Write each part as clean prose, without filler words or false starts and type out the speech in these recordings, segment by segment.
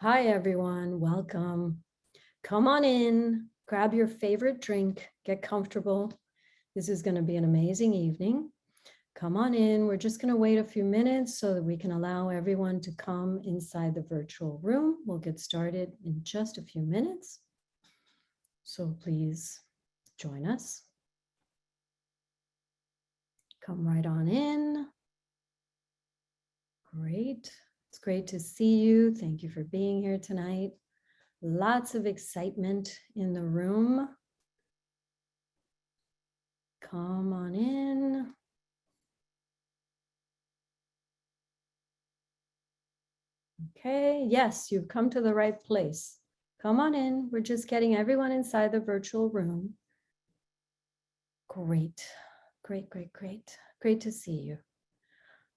Hi, everyone. Welcome. Come on in, grab your favorite drink, get comfortable. This is going to be an amazing evening. Come on in. We're just going to wait a few minutes so that we can allow everyone to come inside the virtual room. We'll get started in just a few minutes. So please join us. Come right on in. Great. It's great to see you. Thank you for being here tonight. Lots of excitement in the room. Come on in. Okay, yes, you've come to the right place. Come on in. We're just getting everyone inside the virtual room. Great, great, great, great. Great to see you.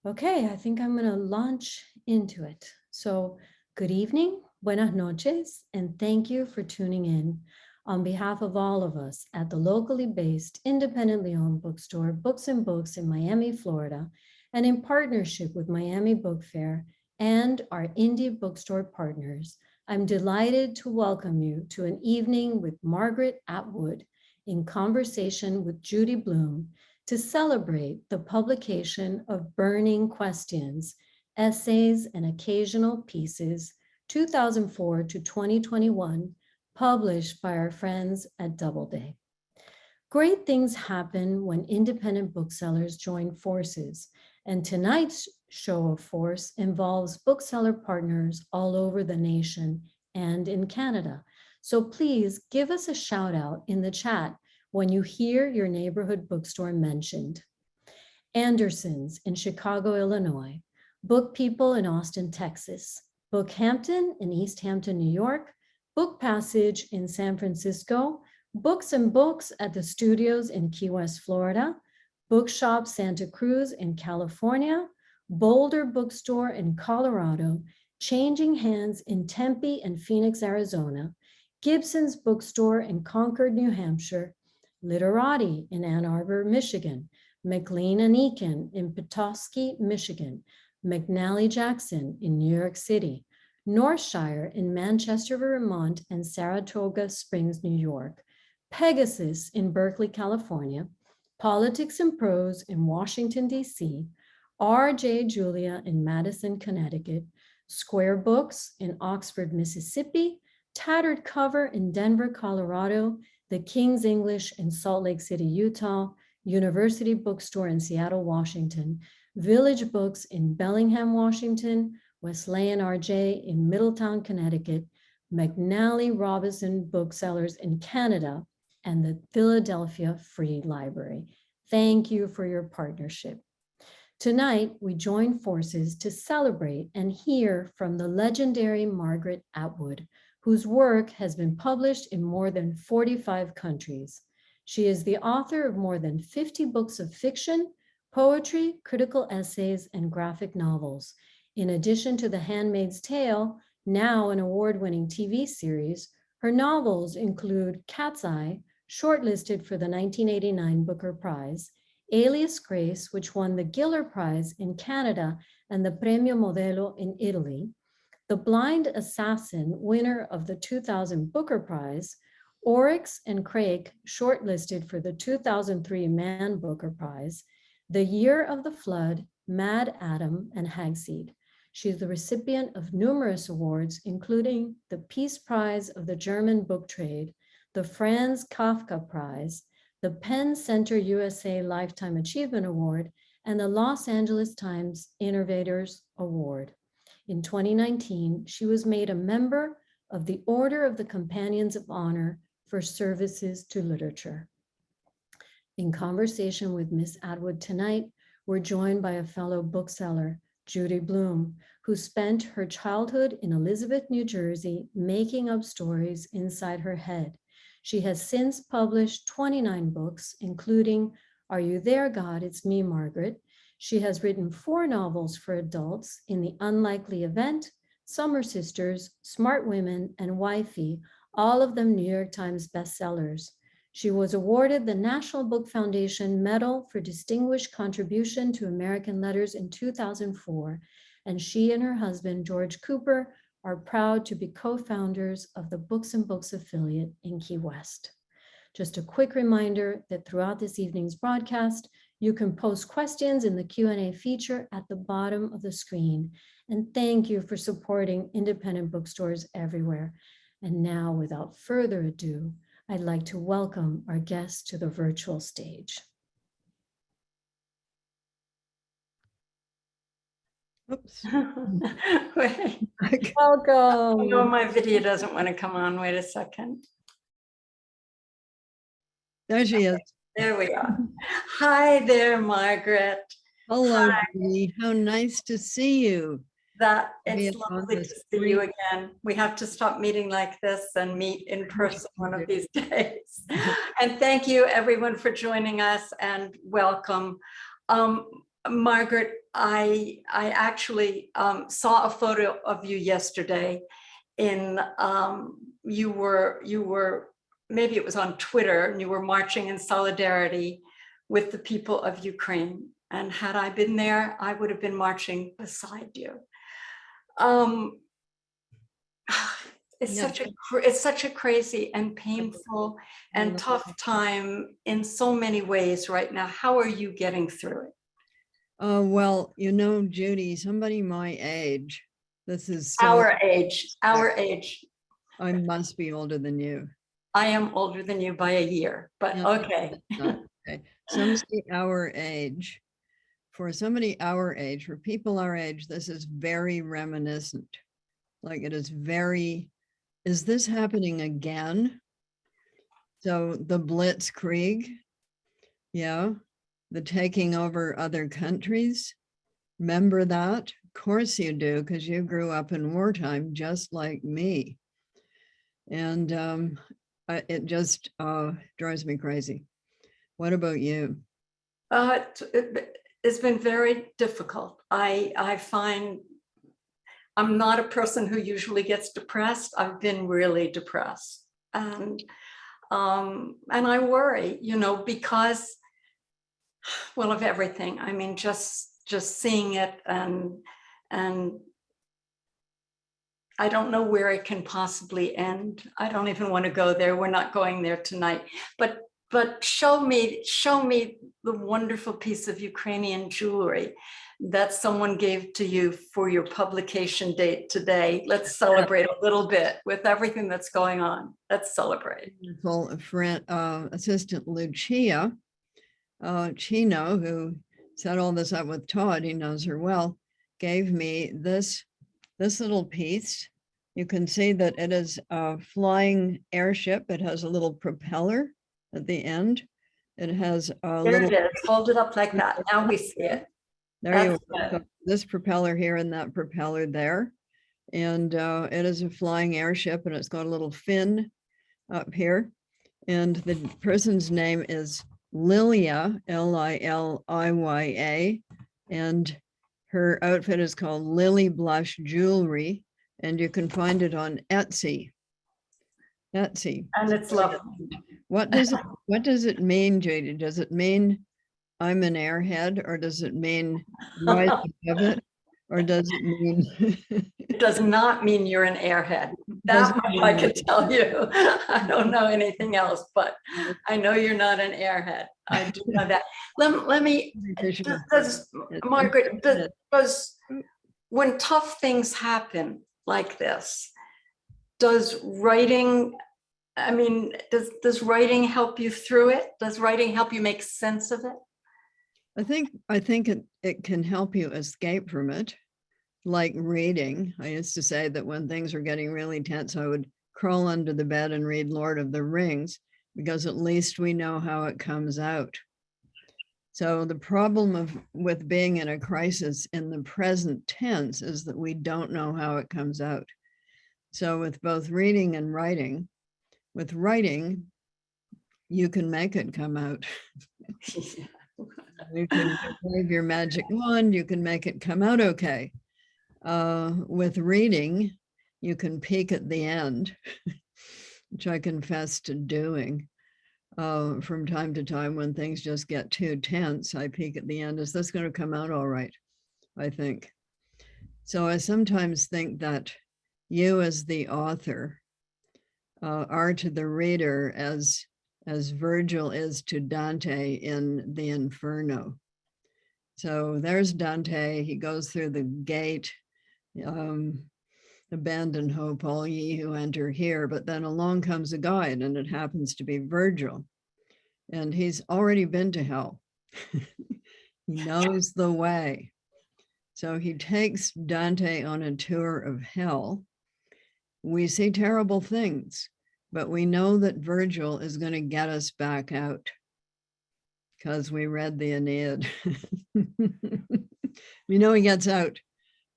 Okay, I think I'm going to launch into it. So, good evening, buenas noches, and thank you for tuning in. On behalf of all of us at the locally based, independently owned bookstore, Books and Books in Miami, Florida, and in partnership with Miami Book Fair and our indie bookstore partners, I'm delighted to welcome you to an evening with Margaret Atwood in conversation with Judy Bloom to celebrate the publication of Burning Questions, Essays and Occasional Pieces, 2004 to 2021, published by our friends at Doubleday. Great things happen when independent booksellers join forces, and tonight's show of force involves bookseller partners all over the nation and in Canada. So please give us a shout out in the chat when you hear your neighborhood bookstore mentioned. Anderson's in Chicago, Illinois, Book People in Austin, Texas, Bookhampton in East Hampton, New York, Book Passage in San Francisco, Books and Books at the Studios in Key West, Florida, Bookshop Santa Cruz in California, Boulder Bookstore in Colorado, Changing Hands in Tempe and Phoenix, Arizona, Gibson's Bookstore in Concord, New Hampshire, Literati in Ann Arbor, Michigan, McLean and Eakin in Petoskey, Michigan, McNally Jackson in New York City, Northshire in Manchester, Vermont, and Saratoga Springs, New York, Pegasus in Berkeley, California, Politics and Prose in Washington, D.C., R.J. Julia in Madison, Connecticut, Square Books in Oxford, Mississippi, Tattered Cover in Denver, Colorado, the King's English in Salt Lake City, Utah, University Bookstore in Seattle, Washington, Village Books in Bellingham, Washington, Wesleyan RJ in Middletown, Connecticut, McNally Robinson Booksellers in Canada, and the Philadelphia Free Library. Thank you for your partnership. Tonight, we join forces to celebrate and hear from the legendary Margaret Atwood, whose work has been published in more than 45 countries. She is the author of more than 50 books of fiction, poetry, critical essays, and graphic novels. In addition to The Handmaid's Tale, now an award-winning TV series, her novels include Cat's Eye, shortlisted for the 1989 Booker Prize, Alias Grace, which won the Giller Prize in Canada and the Premio Modelo in Italy, The Blind Assassin, winner of the 2000 Booker Prize, Oryx and Crake, shortlisted for the 2003 Man Booker Prize, The Year of the Flood, Mad Adam, and Hagseed. She is the recipient of numerous awards, including the Peace Prize of the German Book Trade, the Franz Kafka Prize, the Penn Center USA Lifetime Achievement Award, and the Los Angeles Times Innovators Award. In 2019, she was made a member of the Order of the Companions of Honor for services to literature. In conversation with Miss Atwood tonight, we're joined by a fellow bookseller, Judy Bloom, who spent her childhood in Elizabeth, New Jersey, making up stories inside her head. She has since published 29 books, including Are You There, God? It's Me, Margaret. She has written 4 novels for adults in The Unlikely Event, Summer Sisters, Smart Women, and Wifey, all of them New York Times bestsellers. She was awarded the National Book Foundation Medal for Distinguished Contribution to American Letters in 2004, and she and her husband, George Cooper, are proud to be co-founders of the Books and Books affiliate in Key West. Just a quick reminder that throughout this evening's broadcast, you can post questions in the Q&A feature at the bottom of the screen. And thank you for supporting independent bookstores everywhere. And now, without further ado, I'd like to welcome our guests to the virtual stage. Oops. Welcome. No, my video doesn't want to come on. Wait a second. There she is. There we are. Hi there, Margaret. Hello, Hi. Judy. How nice to see you. It's lovely to see you again. We have to stop meeting like this and meet in person one of these days. And thank you everyone for joining us and welcome. Margaret, I actually saw a photo of you yesterday in, you were, maybe it was on Twitter, and you were marching in solidarity with the people of Ukraine. And had I been there, I would have been marching beside you. It's such a crazy and painful and tough time in so many ways right now. How are you getting through it? Well, you know, Judy, somebody my age, this is so our age. I must be older than you. I am older than you by a year, but No, okay. Okay. Somebody our age, for somebody our age, for people our age, this is very reminiscent. Like it is very, is this happening again? So the Blitzkrieg, yeah, the taking over other countries. Remember that? Of course you do, because you grew up in wartime just like me. And it just drives me crazy. What about you? It's been very difficult. I find I'm not a person who usually gets depressed. I've been really depressed. And I worry, you know, because, well, of everything. I mean, just seeing it and I don't know where it can possibly end. I don't even want to go there. We're not going there tonight. But show me the wonderful piece of Ukrainian jewelry that someone gave to you for your publication date today. Let's celebrate a little bit with everything that's going on. Let's celebrate. Wonderful friend, assistant Lucia Chino, who set all this up with Todd, he knows her well, gave me this little piece. You can see that it is a flying airship. It has a little propeller at the end. It has a There little. it is. Hold it up like that. Now we see it. There you go. This propeller here and that propeller there. And it is a flying airship, and it's got a little fin up here. And the person's name is Lilia, Lilia, and her outfit is called Lily Blush Jewelry, and you can find it on Etsy. And it's lovely. What does it mean, Judy? Does it mean I'm an airhead, or does it mean rise above it, or does it mean? It does not mean you're an airhead. That much I can tell you. I don't know anything else, but I know you're not an airhead. I do know that. Let me, Margaret, does when tough things happen like this, does writing, I mean, does writing help you through it? Does writing help you make sense of it? I think it can help you escape from it, like reading. I used to say that when things were getting really tense, I would crawl under the bed and read Lord of the Rings, because at least we know how it comes out. So the problem with being in a crisis in the present tense is that we don't know how it comes out. So with both reading and writing, with writing, you can make it come out. You can wave your magic wand, you can make it come out okay. With reading, you can peek at the end, which I confess to doing. From time to time when things just get too tense, I peek at the end. Is this going to come out all right? I think. So I sometimes think that you as the author are to the reader as Virgil is to Dante in the Inferno. So there's Dante, he goes through the gate, abandon hope, all ye who enter here, but then along comes a guide, and it happens to be Virgil. And he's already been to hell. He knows the way. So he takes Dante on a tour of hell. We see terrible things, but we know that Virgil is going to get us back out because we read the Aeneid. We know he gets out.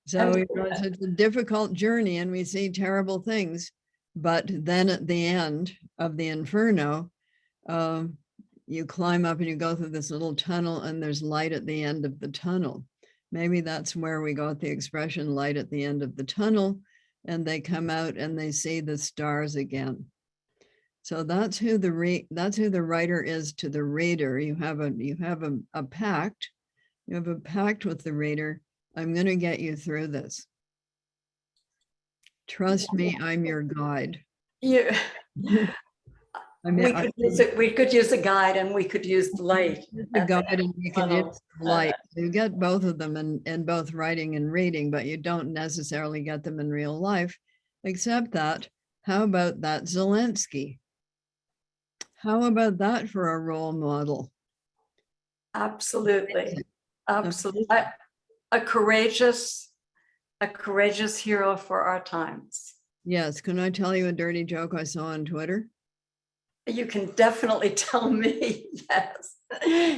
So it's a difficult journey and we see terrible things. But then at the end of the Inferno, you climb up and you go through this little tunnel and there's light at the end of the tunnel. Maybe that's where we got the expression light at the end of the tunnel, and they come out and they see the stars again. So that's who the writer is to the reader. You have a pact. You have a pact with the reader. I'm going to get you through this. Trust me, I'm your guide. Yeah. We could use a guide and we could use the light. The guide and you can use light. You get both of them in both writing and reading, but you don't necessarily get them in real life, except that, how about that Zelensky? How about that for a role model? Absolutely. Absolutely. A courageous hero for our times. Yes. Can I tell you a dirty joke I saw on Twitter? You can definitely tell me. Yes.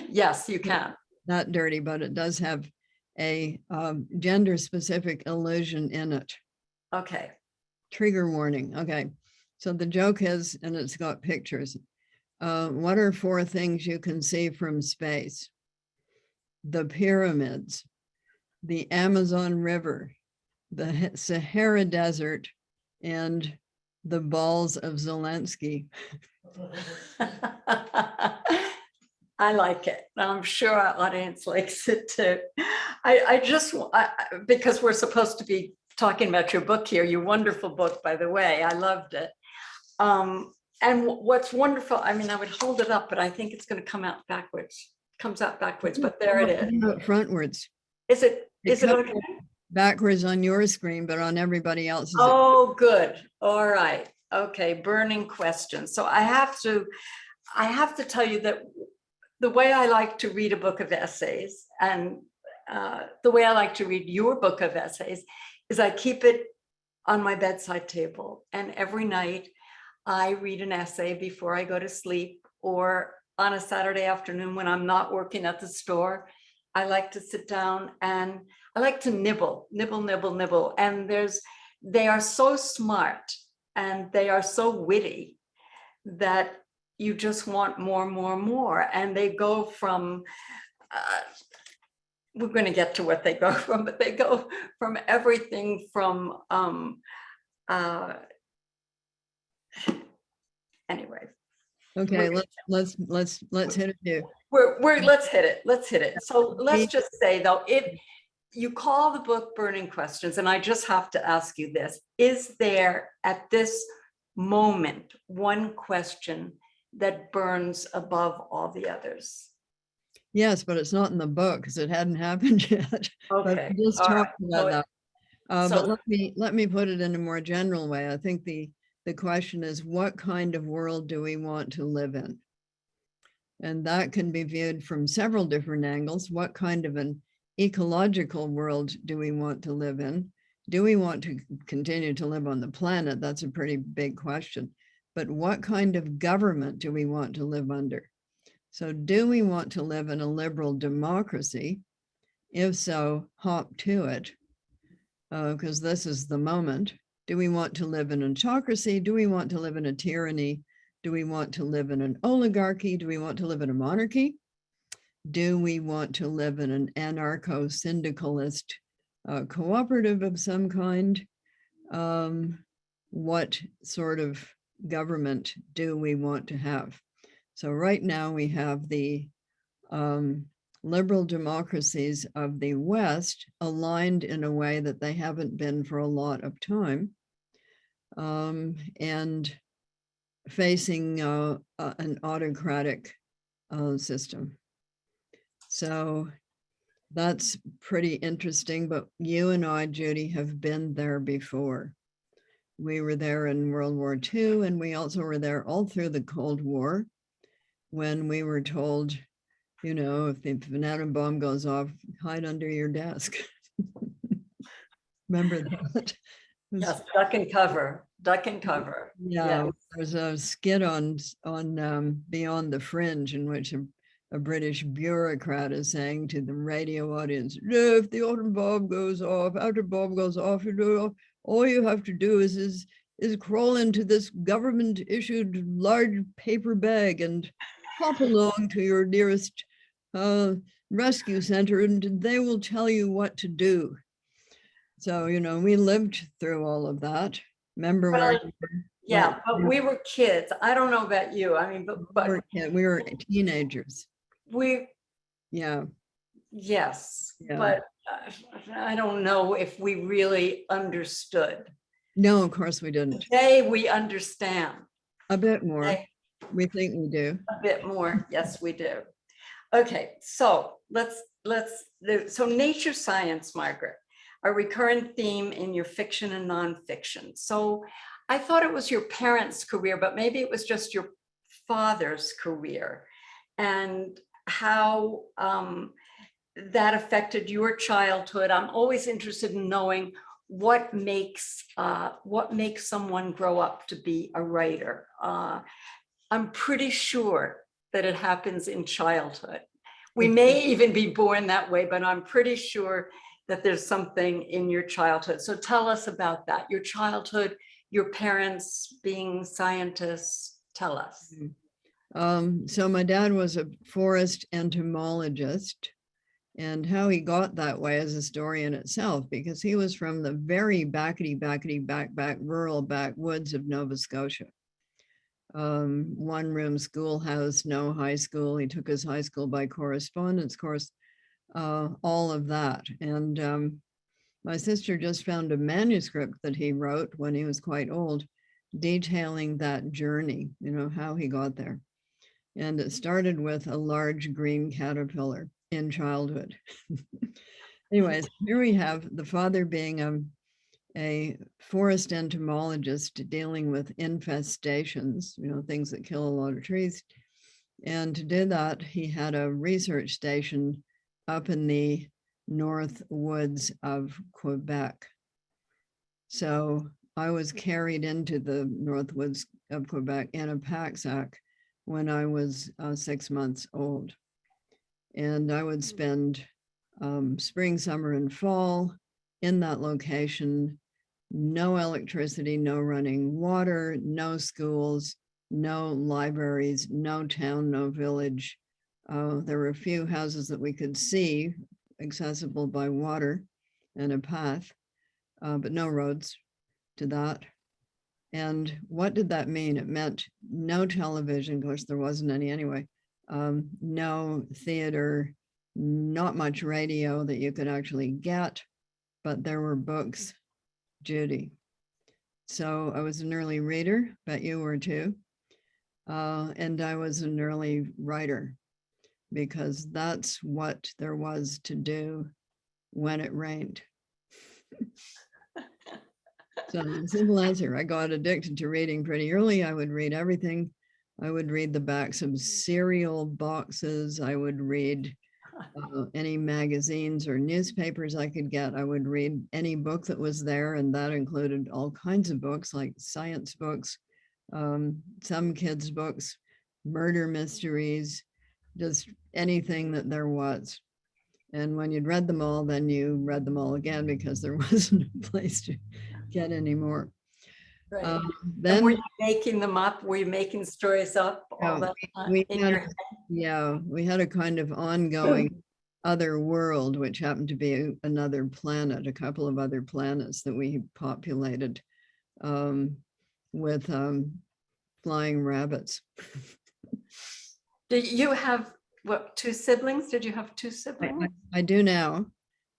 Yes, you can. Not dirty, but it does have a gender specific allusion in it. Okay. Trigger warning. Okay. So the joke is, and it's got pictures. What are 4 things you can see from space? The pyramids, the Amazon River, the Sahara Desert, and the balls of Zelensky. I like it. I'm sure our audience likes it too. Because we're supposed to be talking about your book here, your wonderful book, by the way. I loved it. And what's wonderful, I mean, I would hold it up, but I think it's going to come out backwards. Comes out backwards, but there it is. Frontwards. Is it okay? Backwards on your screen, but on everybody else's. Oh, good. All right. Okay. Burning questions. So I have to tell you that the way I like to read a book of essays and the way I like to read your book of essays is I keep it on my bedside table. And every night I read an essay before I go to sleep, or on a Saturday afternoon when I'm not working at the store. I like to sit down and I like to nibble. And they are so smart and they are so witty that you just want more. And they go from, we're going to get to what they go from, but they go from everything from, anyway. Okay, let's hit it here. Let's hit it. So let's just say though, you call the book Burning Questions, and I just have to ask you this: is there at this moment one question that burns above all the others? Yes, but it's not in the book because it hadn't happened yet. Okay, just talk about that. So but let me put it in a more general way. I think the question is, what kind of world do we want to live in? And that can be viewed from several different angles. What kind of an ecological world do we want to live in? Do we want to continue to live on the planet? That's a pretty big question. But what kind of government do we want to live under? So do we want to live in a liberal democracy? If so, hop to it, because this is the moment. Do we want to live in an autocracy? Do we want to live in a tyranny? Do we want to live in an oligarchy? Do we want to live in a monarchy? Do we want to live in an anarcho-syndicalist cooperative of some kind? What sort of government do we want to have? So right now we have the liberal democracies of the West aligned in a way that they haven't been for a lot of time. and facing an autocratic system. So that's pretty interesting, but you and I, Judy, have been there before. We were there in World War II, and we also were there all through the Cold War when we were told, you know, if an atom bomb goes off, hide under your desk. Remember that? Yes, duck and cover, duck and cover. Yeah, Yes. there's a skit on Beyond the Fringe in which a British bureaucrat is saying to the radio audience, if the atom bomb goes off, you know, all you have to do is crawl into this government issued large paper bag and hop along to your nearest rescue center and they will tell you what to do. So, you know, we lived through all of that. Remember Well, where? yeah, but we were kids. I don't know about you. I mean, but We were teenagers. we, Yeah. yes, Yeah. but I don't know if we really understood. No, of course we didn't. Today we understand A bit more. Today, We think we do. a bit more. Yes, we do. Okay, so so nature science, Margaret, a recurrent theme in your fiction and nonfiction. So I thought it was your parents' career, but maybe it was just your father's career and how that affected your childhood. I'm always interested in knowing what makes someone grow up to be a writer. I'm pretty sure that it happens in childhood. We may even be born that way, but I'm pretty sure that there's something in your childhood. So tell us about that, your childhood, your parents being scientists. Tell us. So my dad was a forest entomologist, and how he got that way is a story in itself, because he was from the very back rural backwoods of Nova Scotia. One room schoolhouse, no high school. He took his high school by correspondence course, all of that. And my sister just found a manuscript that he wrote when he was quite old, detailing that journey, you know, how he got there. And it started with a large green caterpillar in childhood. Anyways, here we have the father being a forest entomologist dealing with infestations, you know, things that kill a lot of trees. And to do that, he had a research station up in the north woods of Quebec. So I was carried into the north woods of Quebec in a pack sack when I was 6 months old. And I would spend spring, summer, and fall in that location. No electricity, no running water, no schools, no libraries, no town, no village. There were a few houses that we could see accessible by water and a path, but no roads to that. And what did that mean? It meant no television, of course there wasn't any anyway, no theater, not much radio that you could actually get, but there were books, Judy. So I was an early reader, bet you were too. And I was an early writer, because that's what there was to do when it rained. So the simple answer, I got addicted to reading pretty early. I would read everything. I would read the backs of cereal boxes. I would read any magazines or newspapers I could get. I would read any book that was there, and that included all kinds of books, like science books, some kids' books, murder mysteries, just anything that there was. And when you'd read them all, then you read them all again, because there wasn't a place to get any more. Right. Then were you making them up? Were you making stories up all that in your head? Yeah, we had a kind of ongoing other world, which happened to be another planet, a couple of other planets that we populated with flying rabbits. Did you have what, 2 siblings? Did you have 2 siblings? I do now.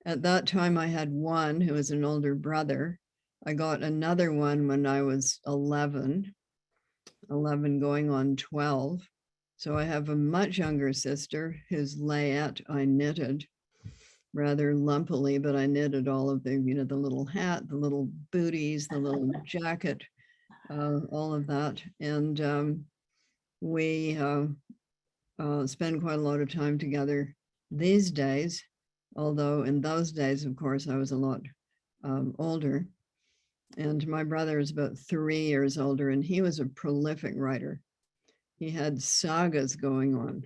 At that time, I had one who was an older brother, I got another one when I was 11 going on 12. So I have a much younger sister whose layette I knitted rather lumpily, but I knitted all of the, the little hat, the little booties, the little jacket, all of that. And we spend quite a lot of time together these days, although in those days, of course, I was a lot older. And my brother is about 3 years older, and he was a prolific writer. He had sagas going on,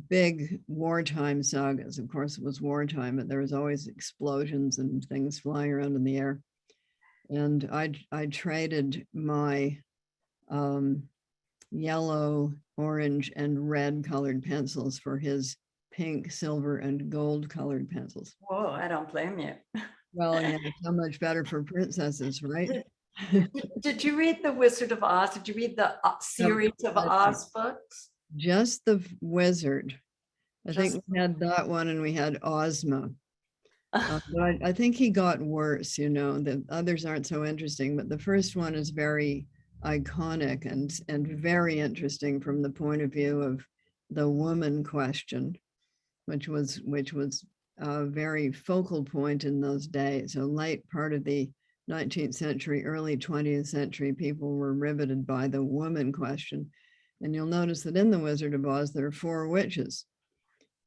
big wartime sagas. Of course, it was wartime, but there was always explosions and things flying around in the air. And I traded my yellow, orange, and red colored pencils for his pink, silver, and gold colored pencils. Whoa, I don't blame you. Well, yeah, so much better for princesses, right? Did you read The Wizard of Oz? Did you read the series of Oz books? Just the Wizard. I think Just- we had that one, and we had Ozma. But I think he got worse, the others aren't so interesting, but the first one is very iconic and very interesting from the point of view of the woman question, which was a very focal point in those days. So late part of the 19th century, early 20th century, people were riveted by the woman question. And you'll notice that in The Wizard of Oz, there are 4 witches,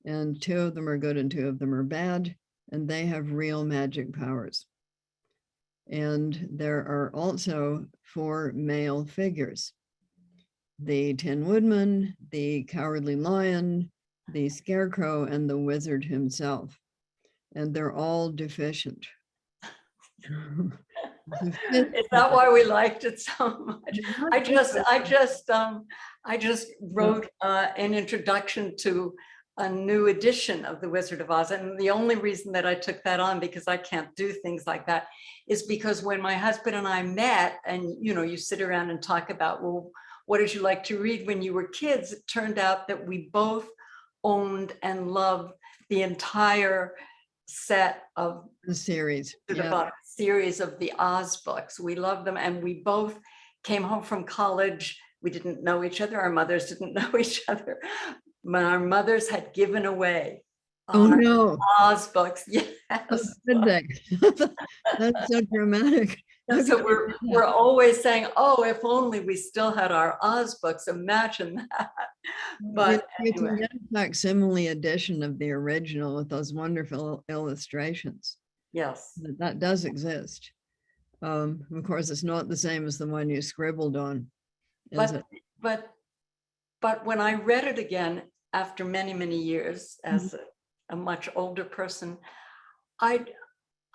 and 2 of them are good and 2 of them are bad, and they have real magic powers. And there are also 4 male figures: the Tin Woodman, the Cowardly Lion, the Scarecrow, and the Wizard himself. And they're all deficient. Is that why we liked it so much? I just wrote an introduction to a new edition of The Wizard of Oz. And the only reason that I took that on, because I can't do things like that, is because when my husband and I met, and you sit around and talk about, well, what did you like to read when you were kids? It turned out that we both owned and loved the entire set of the series. Series of the Oz books. We loved them, and we both came home from college. We didn't know each other. Our mothers didn't know each other. But our mothers had given away no, Oz books. Yes. That's so dramatic. So we're always saying, oh, if only we still had our Oz books. Imagine that. But you can get a facsimile edition of the original with those wonderful illustrations. Yes, that does exist. Of course, it's not the same as the one you scribbled on, is it? But when I read it again after many years as a much older person, I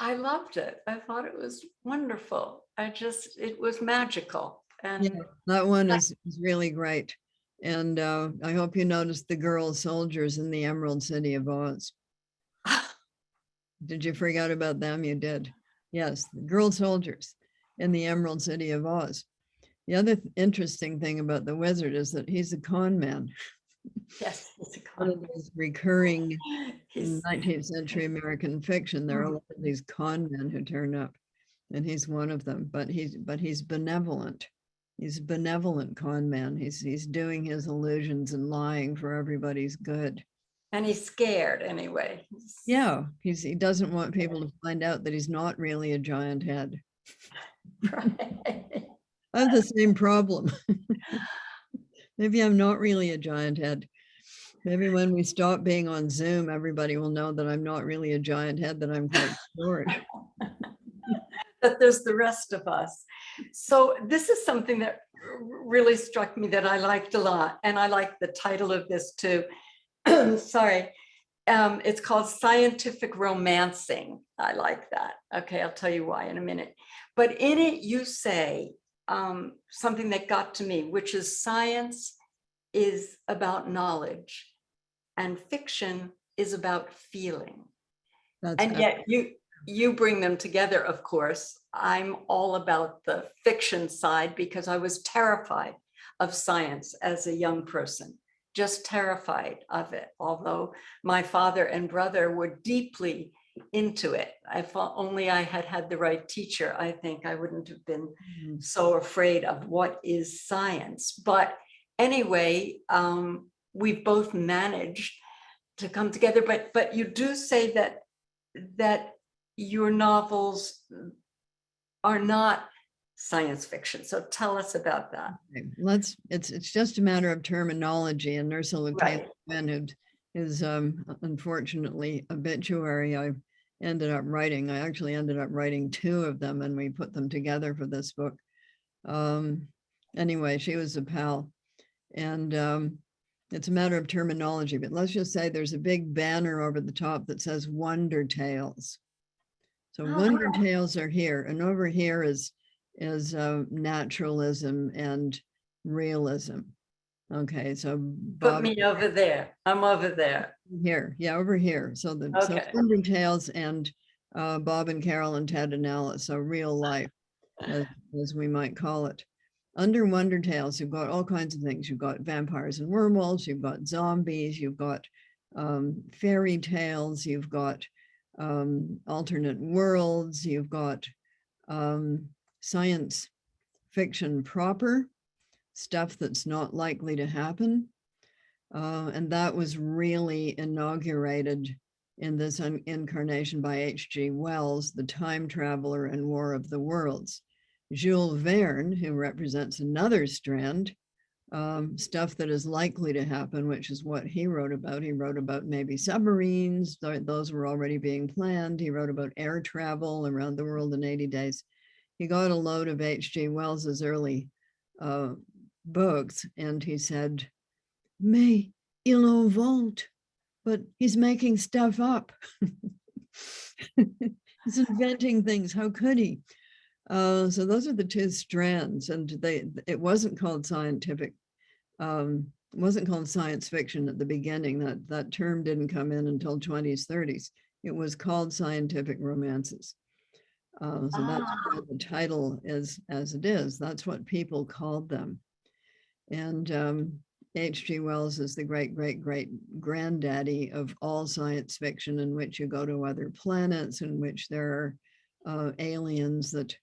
loved it. I thought it was wonderful. It was magical. And yeah, that one is really great. And I hope you noticed the girl soldiers in the Emerald City of Oz. Did you forget about them? You did. Yes, the girl soldiers in the Emerald City of Oz. The other interesting thing about the wizard is that he's a con man. Yes, he's a One con of those recurring in 19th century American fiction. There are a lot of these con men who turn up, and he's one of them. But he's benevolent. He's a benevolent con man. He's doing his illusions and lying for everybody's good. And he's scared anyway. Yeah, he doesn't want people to find out that he's not really a giant head. Right. I have the same problem. Maybe I'm not really a giant head. Maybe when we stop being on Zoom, everybody will know that I'm not really a giant head, that I'm quite short. That there's the rest of us. So this is something that really struck me that I liked a lot. And I like the title of this too. Sorry. It's called Scientific Romancing. I like that. Okay, I'll tell you why in a minute. But in it, you say something that got to me, which is science is about knowledge and fiction is about feeling. And yet you bring them together, of course. I'm all about the fiction side because I was terrified of science as a young person, just terrified of it. Although my father and brother were deeply into it. I thought only I had the right teacher, I think I wouldn't have been Mhm. so afraid of what is science. But anyway, we've both managed to come together. But you do say that your novels are not science fiction. So tell us about that. Okay, it's just a matter of terminology, and Ursula K. Le Guin, whose unfortunately obituary I actually ended up writing two of them, and we put them together for this book. Anyway, she was a pal, and it's a matter of terminology, but let's just say there's a big banner over the top that says Wonder Tales. So Wonder Tales are here, and over here is naturalism and realism. Okay, so Put Bob me over there. I'm over there. here, yeah, over here. So Okay. Wonder Tales and Bob and Carol and Ted and Alice, so real life, as we might call it. Under Wonder Tales, you've got all kinds of things. You've got vampires and werewolves, you've got zombies, you've got fairy tales, you've got alternate worlds, you've got science fiction proper, stuff that's not likely to happen. And that was really inaugurated in this incarnation by H.G. Wells, the time traveler and War of the Worlds. Jules Verne, who represents another strand, stuff that is likely to happen, which is what he wrote about. He wrote about maybe submarines, those were already being planned. He wrote about air travel around the world in 80 days. He got a load of H.G. Wells's early books, and he said, "Mais il invente," but he's making stuff up. He's inventing things. How could he? So those are the two strands, and it wasn't called scientific. Wasn't called science fiction at the beginning. That term didn't come in until 20s, 30s. It was called scientific romances. So that's why the title is as it is. That's what people called them. And H.G. Wells is the great, great, great granddaddy of all science fiction, in which you go to other planets, in which there are aliens that,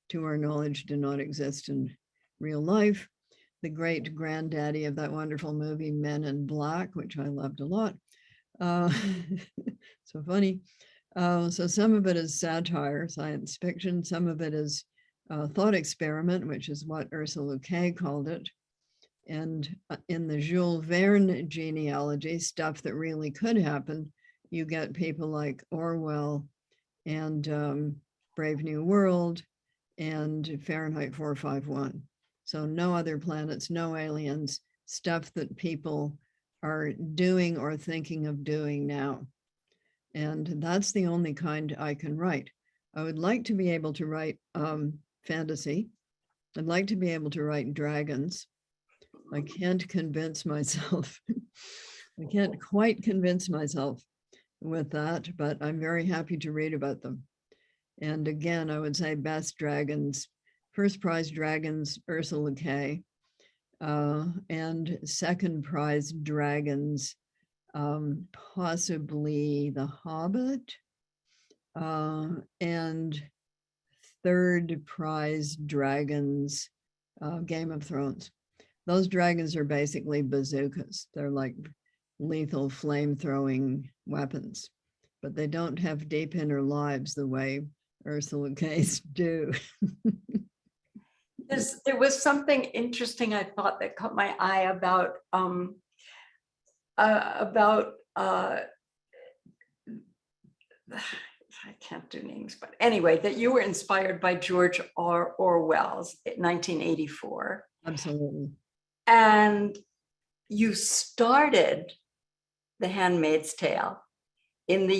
to our knowledge, do not exist in real life. The great granddaddy of that wonderful movie, Men in Black, which I loved a lot. So funny. So some of it is satire, science fiction. Some of it is thought experiment, which is what Ursula K. called it. And in the Jules Verne genealogy, stuff that really could happen, you get people like Orwell and Brave New World and Fahrenheit 451. So no other planets, no aliens, stuff that people are doing or thinking of doing now. And that's the only kind I can write. I would like to be able to write fantasy. I'd like to be able to write dragons. I can't convince myself. I can't quite convince myself with that, but I'm very happy to read about them. And again, I would say best dragons, first prize dragons, Ursula K. And second prize dragons, possibly The Hobbit, and third prize dragons, Game of Thrones. Those dragons are basically bazookas. They're like lethal flame-throwing weapons, but they don't have deep inner lives the way Ursula K's do. There was something interesting I thought that caught my eye about I can't do names, but anyway, that you were inspired by George Orwell's 1984. Absolutely. And you started The Handmaid's Tale in the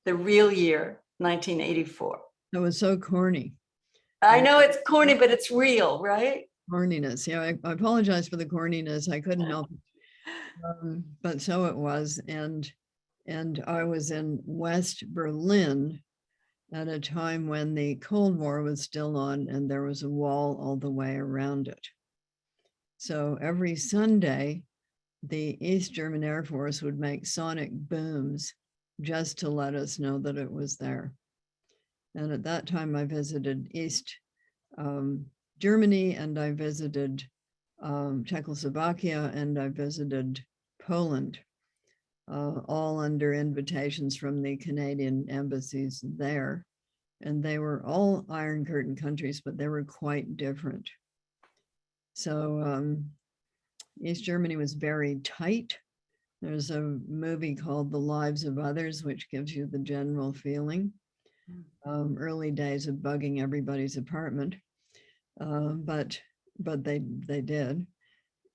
real year, 1984. That was so corny. I know it's corny, but it's real, right? Corniness. Yeah, I apologize for the corniness. I couldn't help it. But so it was. And I was in West Berlin at a time when the Cold War was still on and there was a wall all the way around it. So every Sunday, the East German Air Force would make sonic booms just to let us know that it was there. And at that time, I visited East Germany, and I visited Czechoslovakia, and I visited Poland, all under invitations from the Canadian embassies there. And they were all Iron Curtain countries, but they were quite different. So East Germany was very tight. There's a movie called The Lives of Others, which gives you the general feeling. Early days of bugging everybody's apartment, but they did.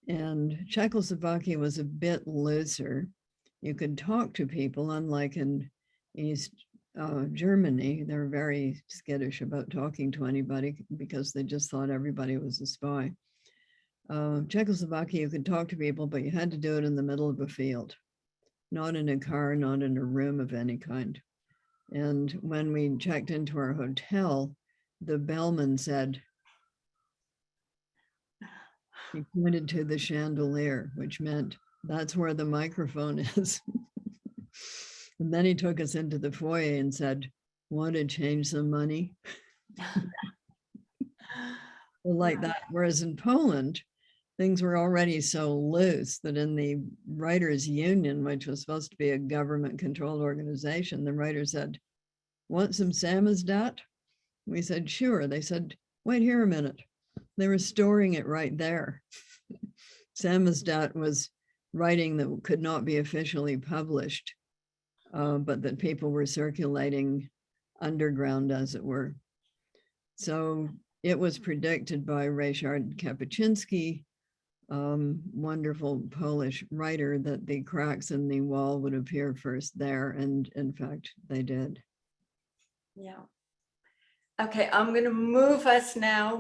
And Czechoslovakia was a bit looser. You could talk to people, unlike in East Germany. They were very skittish about talking to anybody because they just thought everybody was a spy. Czechoslovakia, you could talk to people, but you had to do it in the middle of a field, not in a car, not in a room of any kind. And when we checked into our hotel, the bellman said, he pointed to the chandelier, which meant that's where the microphone is. And then he took us into the foyer and said, want to change some money? Well, like that. Whereas in Poland, things were already so loose that in the writers' union, which was supposed to be a government-controlled organization, the writers said, want some samizdat? We said, sure. They said, wait here a minute. They were storing it right there. Samizdat was writing that could not be officially published, but that people were circulating underground, as it were. So it was predicted by Ryszard Kapuscinski, wonderful Polish writer, that the cracks in the wall would appear first there, and in fact, they did. Yeah. Okay, I'm going to move us now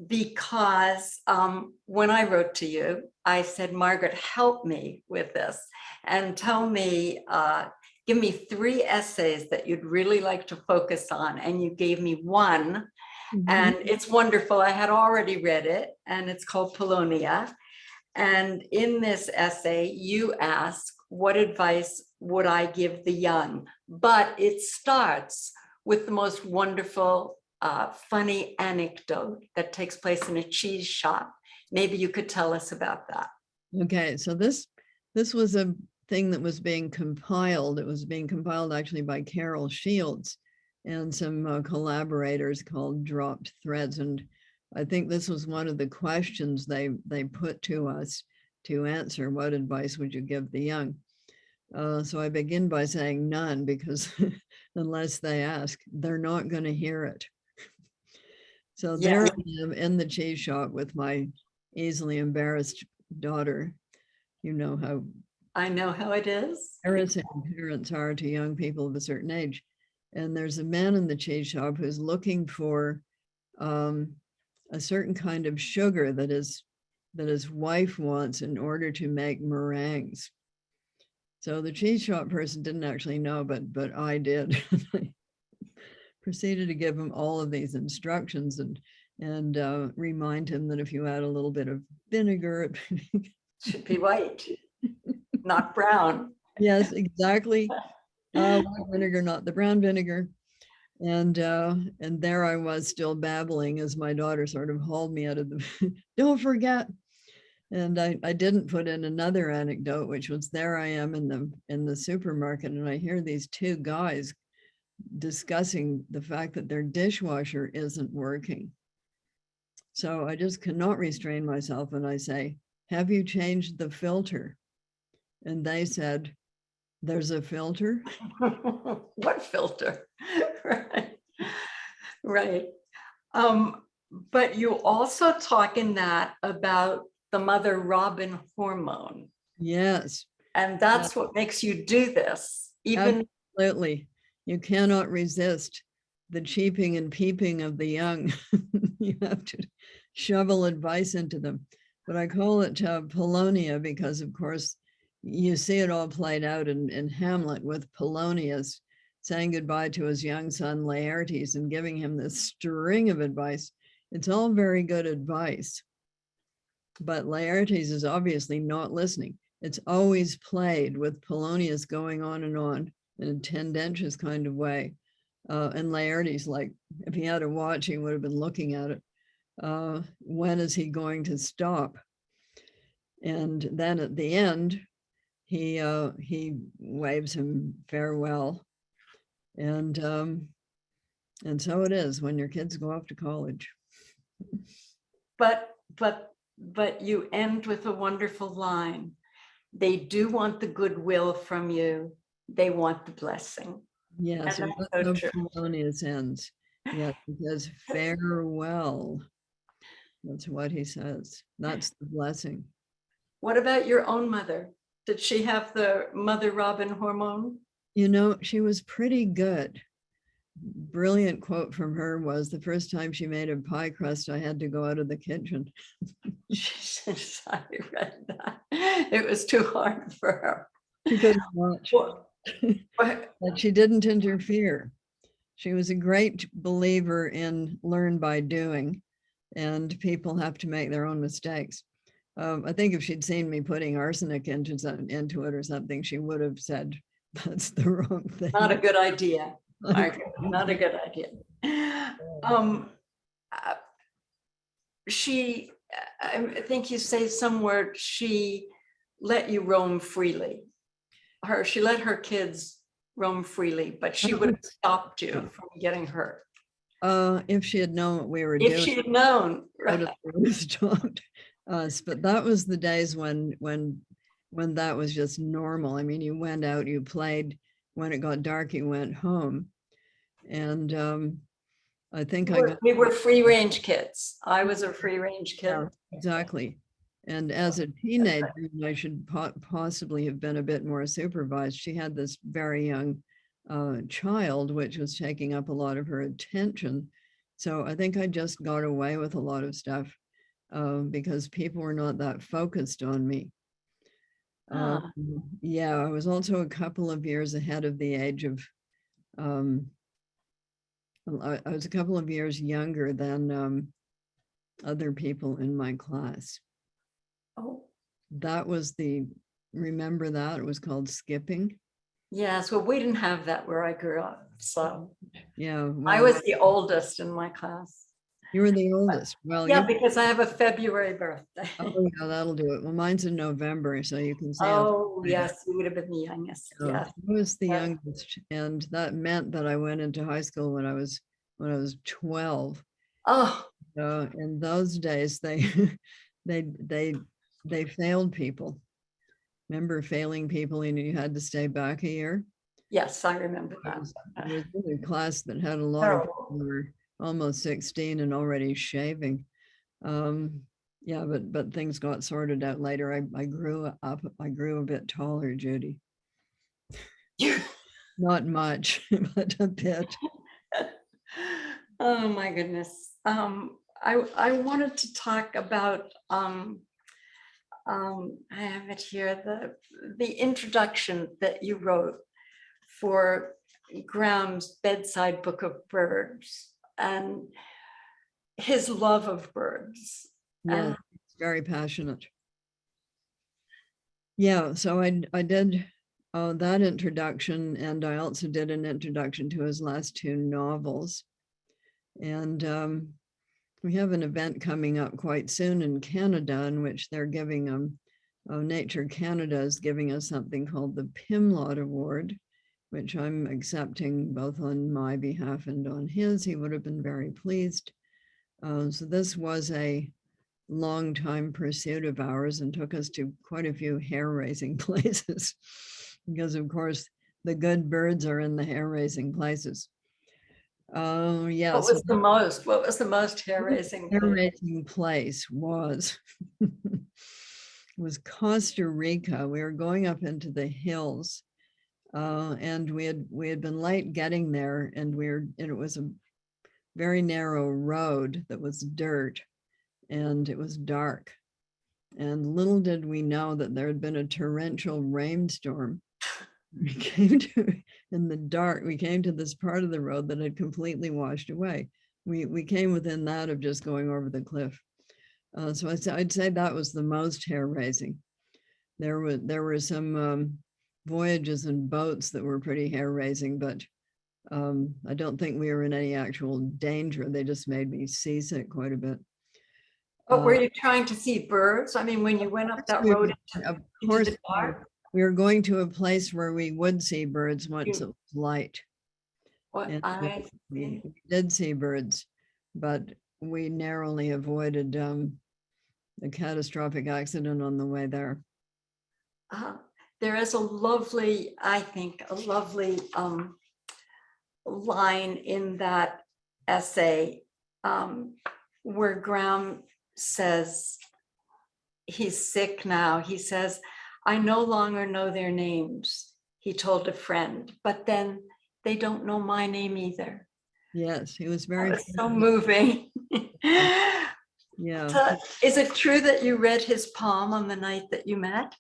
because when I wrote to you, I said, Margaret, help me with this and tell me, give me 3 essays that you'd really like to focus on. And you gave me one, and it's wonderful. I had already read it, and it's called Polonia. And in this essay, you ask, what advice would I give the young? But it starts with the most wonderful, funny anecdote that takes place in a cheese shop. Maybe you could tell us about that. Okay, so this was a thing that was being compiled. It was being compiled actually by Carol Shields and some collaborators called Dropped Threads. And I think this was one of the questions they put to us to answer. What advice would you give the young? So I begin by saying none, because unless they ask, they're not going to hear it. So there I am in the cheese shop with my easily embarrassed daughter. You know how I know how it is. embarrassing parents are to young people of a certain age. And there's a man in the cheese shop who's looking for a certain kind of sugar that his wife wants in order to make meringues. So the cheese shop person didn't actually know, but I did. I proceeded to give him all of these instructions and remind him that if you add a little bit of vinegar, it should be white, not brown. Yes, exactly. White vinegar, not the brown vinegar. And there I was still babbling as my daughter sort of hauled me out of the, don't forget. And I didn't put in another anecdote, which was there I am in the supermarket, and I hear these 2 guys discussing the fact that their dishwasher isn't working. So I just cannot restrain myself, and I say, have you changed the filter? And they said, there's a filter? What filter? Right. But you also talk in that about the mother robin hormone. Yes. And that's what makes you do this. Even absolutely. You cannot resist the cheeping and peeping of the young. You have to shovel advice into them. But I call it Polonia because, of course, you see it all played out in Hamlet with Polonius saying goodbye to his young son Laertes and giving him this string of advice. It's all very good advice, but Laertes is obviously not listening. it's always played with Polonius going on in a tendentious kind of way. And Laertes, like, if he had a watch, he would have been looking at it. When is he going to stop? And then at the end, he waves him farewell. And so it is when your kids go off to college. But you end with a wonderful line. They do want the goodwill from you. They want the blessing. Yes, And and that's that's so how true. Polonius ends. Yes, because farewell. That's what he says. That's the blessing. What about your own mother? Did she have the mother robin hormone? You know, she was pretty good. Brilliant quote from her was, the first time she made a pie crust, I had to go out of the kitchen. She says, I read that. It was too hard for her. She couldn't watch, But but she didn't interfere. She was a great believer in learn by doing, and people have to make their own mistakes. I think if she'd seen me putting arsenic into it or something, she would have said, that's the wrong thing. not a good idea. Margaret, not a good idea. She, I think you say somewhere, she let you roam freely. She let her kids roam freely, but she would have stopped you from getting hurt. If she had known what we were If doing, she had known, would right? have stopped us. But that was the days when that was just normal. I mean, you went out, you played. When it got dark, you went home. And I think We were free range kids. I was a free range kid. Yeah, exactly. And as a teenager, I should possibly have been a bit more supervised. She had this very young child, which was taking up a lot of her attention. So I think I just got away with a lot of stuff because people were not that focused on me. Yeah, I was also a couple of years ahead of the age of, I was a couple of years younger than other people in my class. Oh, That was remember that? It was called skipping. yes. Well, we didn't have that where I grew up. So Yeah. Well, I was the oldest in my class. you were the oldest. Well, Yeah, because I have a February birthday. oh, yeah, that'll do it. Well, mine's in November, so you can say. Oh, yes, you would have been the youngest. Yeah, Yes. I was the Yeah. youngest, and that meant that I went into high school when I was 12. Oh, In those days, they they failed people. Remember failing people, and you had to stay back a year. yes, I remember I that. was in a class that had a lot of people who were almost 16 and already shaving. Yeah, but things got sorted out later. I grew up. I grew a bit taller, Judy. Not much, but a bit. Oh my goodness. I wanted to talk about I have it here, the introduction that you wrote for Graham's Bedside Book of Birds and his love of birds. Yeah, it's very passionate. Yeah, so I did that introduction, and I also did an introduction to his last two novels. And we have an event coming up quite soon in Canada in which they're giving Nature Canada is giving us something called the Pimlott Award, which I'm accepting both on my behalf and on his. He would have been very pleased. So this was a long time pursuit of ours and took us to quite a few hair-raising places because, of course, the good birds are in the hair-raising places. Oh, yeah. What was the most hair-raising? Hair-raising place was Costa Rica. We were going up into the hills, and we had been late getting there, and it was a very narrow road that was dirt, and it was dark. And little did we know that there had been a torrential rainstorm. We came to, in the dark, we came to this part of the road that had completely washed away. We came within that of just going over the cliff. So I'd say that was the most hair-raising. There were some voyages in boats that were pretty hair-raising, but I don't think we were in any actual danger. They just made me seasick quite a bit. But were you trying to see birds? I mean, when you went up that road Of into course, the dark, we were going to a place where we would see birds once it was light. what And I we did see birds, but we narrowly avoided a catastrophic accident on the way there. there is a lovely, I think, a lovely line in that essay where Graham says, he's sick now. He says, I no longer know their names, he told a friend, but then they don't know my name either. Yes, he was very. That was so moving. Yeah. So, is it true that you read his poem on the night that you met?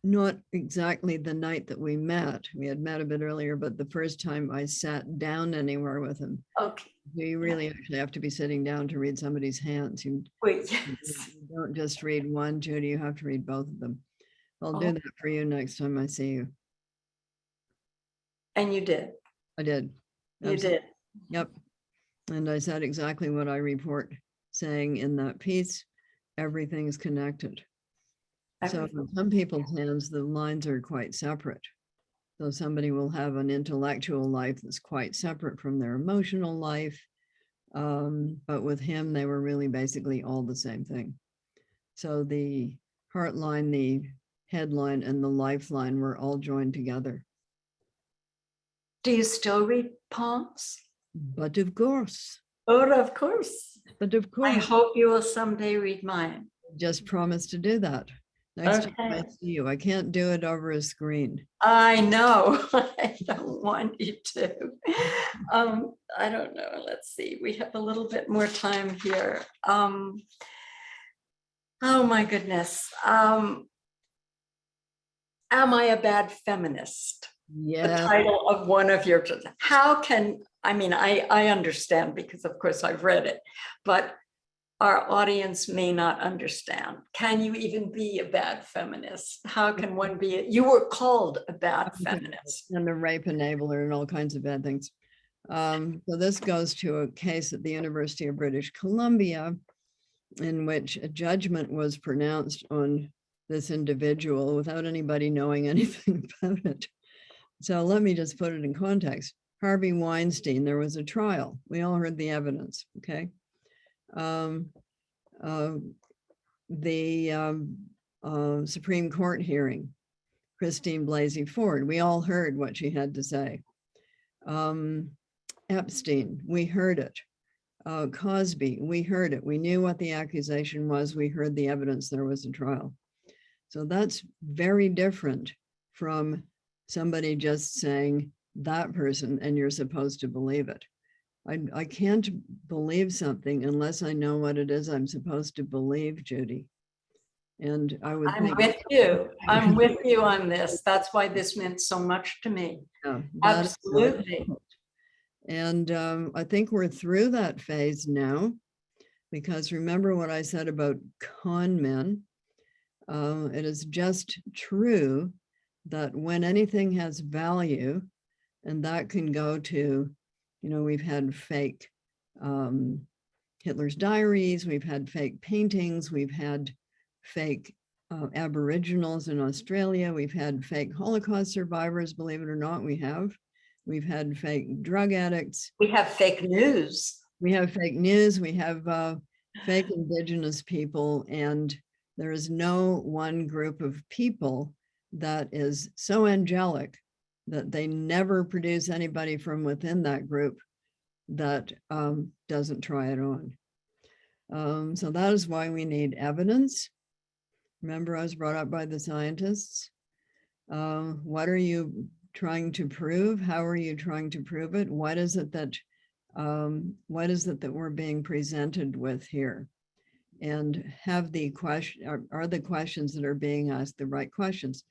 Not exactly the night that we met. We had met a bit earlier, but the first time I sat down anywhere with him. Okay. You really actually have to be sitting down to read somebody's hands. Wait, You yes. don't just read one, Judy, you have to read both of them. I'll do that for you next time I see you. And you did. I did. You did. Yep. And I said exactly what I report, saying in that piece, everything's connected. So in some people's hands, the lines are quite separate. So somebody will have an intellectual life that's quite separate from their emotional life. But with him, they were really basically all the same thing. So the heart line, the headline, and the lifeline were all joined together. Do you still read poems? But of course. Oh, of course. But of course. I hope you will someday read mine. Just promise to do that. Next time I see you. I can't do it over a screen. I know. I don't want you to. I don't know. Let's see. We have a little bit more time here. Oh my goodness. Am I a bad feminist? Yeah. The title of one of your, how can, I mean, I understand because of course I've read it, but our audience may not understand. Can you even be a bad feminist? How can one be? You were called a bad feminist. And a rape enabler and all kinds of bad things. So this goes to a case at the University of British Columbia in which a judgment was pronounced on this individual without anybody knowing anything about it. So let me just put it in context. Harvey Weinstein, there was a trial. We all heard the evidence, okay? Supreme Court hearing, Christine Blasey Ford, we all heard what she had to say. Epstein, we heard it. Cosby, we heard it. We knew what the accusation was. We heard the evidence. There was a trial. So that's very different from somebody just saying that person and you're supposed to believe it. I can't believe something unless I know what it is I'm supposed to believe, Judy. And I would I'm with you. I'm with you on this. That's why this meant so much to me. Yeah, absolutely. And I think we're through that phase now, because remember what I said about con men. It is just true that when anything has value, and that can go to, you know, we've had fake Hitler's diaries, we've had fake paintings, we've had fake Aboriginals in Australia, we've had fake Holocaust survivors, believe it or not, we have. We've had fake drug addicts. We have fake news. We have fake news, we have fake Indigenous people, and there is no one group of people that is so angelic that they never produce anybody from within that group that doesn't try it on. So that is why we need evidence. Remember, I was brought up by the scientists. What are you trying to prove? How are you trying to prove it? What is it that we're being presented with here? And have the question, are the questions that are being asked the right questions?